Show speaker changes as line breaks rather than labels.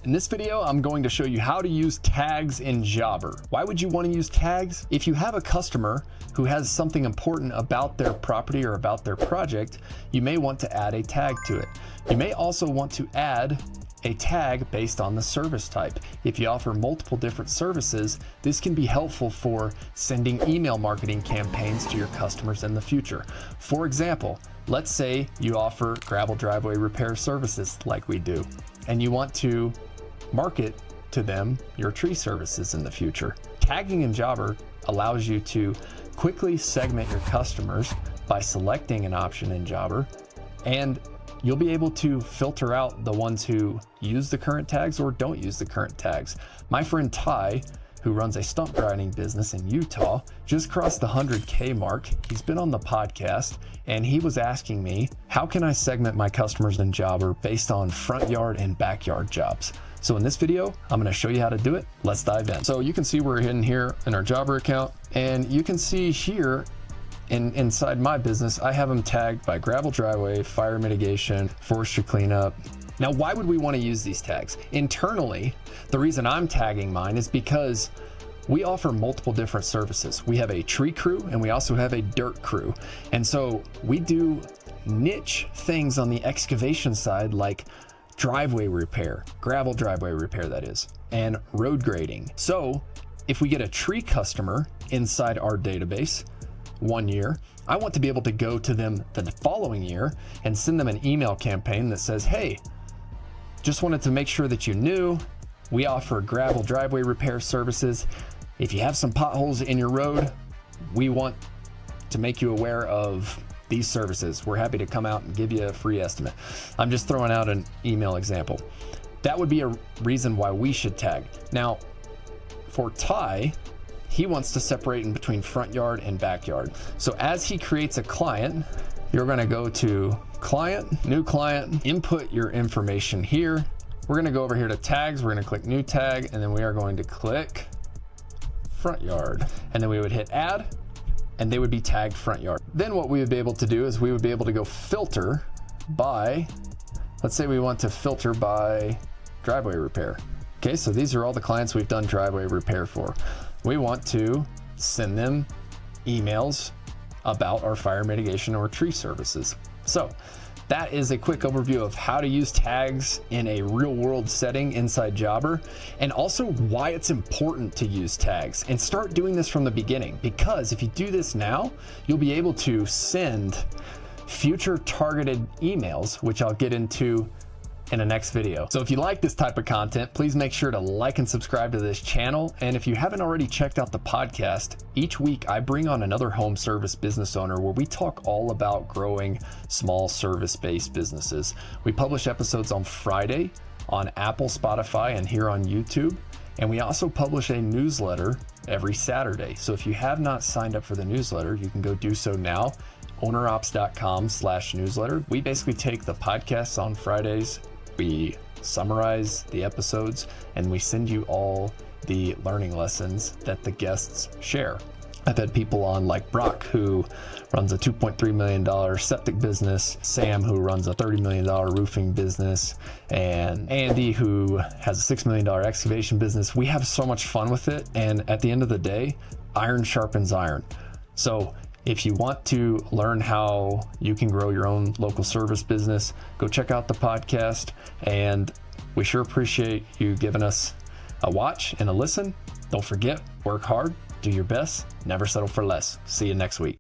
In this video, I'm going to show you how to use tags in Jobber. Why would you want to use tags? If you have a customer who has something important about their property or about their project, you may want to add a tag to it. You may also want to add a tag based on the service type. If you offer multiple different services, this can be helpful for sending email marketing campaigns to your customers in the future. For example, let's say you offer gravel driveway repair services like we do, and you want to market to them your tree services in the future. Tagging in Jobber allows you to quickly segment your customers by selecting an option in Jobber, and you'll be able to filter out the ones who use the current tags or don't use the current tags. My friend Ty, who runs a stump grinding business in Utah, just crossed the 100K mark. He's been on the podcast, and he was asking me, how can I segment my customers in Jobber based on front yard and backyard jobs? So in this video, I'm gonna show you how to do it. Let's dive in. So you can see we're in here in our Jobber account, and you can see here inside my business, I have them tagged by gravel driveway, fire mitigation, forestry cleanup. Now, why would we want to use these tags? Internally, the reason I'm tagging mine is because we offer multiple different services. We have a tree crew and we also have a dirt crew. And so we do niche things on the excavation side, like driveway repair, gravel driveway repair that is, and road grading. So if we get a tree customer inside our database 1 year, I want to be able to go to them the following year and send them an email campaign that says, hey, just wanted to make sure that you knew we offer gravel driveway repair services. If you have some potholes in your road, we want to make you aware of these services. We're happy to come out and give you a free estimate. I'm just throwing out an email example. That would be a reason why we should tag. Now, for Ty, he wants to separate in between front yard and backyard. So as he creates a client, you're gonna go to client, new client, input your information here. We're gonna go over here to tags. We're gonna click new tag, and then we are going to click front yard. And then we would hit add, and they would be tagged front yard. Then what we would be able to do is we would be able to go filter by, let's say we want to filter by driveway repair. Okay, so these are all the clients we've done driveway repair for. We want to send them emails about our fire mitigation or tree services. So that is a quick overview of how to use tags in a real world setting inside Jobber, and also why it's important to use tags and start doing this from the beginning. Because if you do this now, you'll be able to send future targeted emails, which I'll get into in the next video. So if you like this type of content, please make sure to like and subscribe to this channel. And if you haven't already checked out the podcast, each week I bring on another home service business owner where we talk all about growing small service-based businesses. We publish episodes on Friday on Apple, Spotify, and here on YouTube. And we also publish a newsletter every Saturday. So if you have not signed up for the newsletter, you can go do so now. ownerops.com/newsletter. We basically take the podcasts on Fridays, we summarize the episodes, and we send you all the learning lessons that the guests share. I've had people on like Brock, who runs a $2.3 million septic business, Sam, who runs a $30 million roofing business, and Andy, who has a $6 million excavation business. We have so much fun with it, and at the end of the day, iron sharpens iron. So if you want to learn how you can grow your own local service business, go check out the podcast, and we sure appreciate you giving us a watch and a listen. Don't forget, work hard, do your best, never settle for less. See you next week.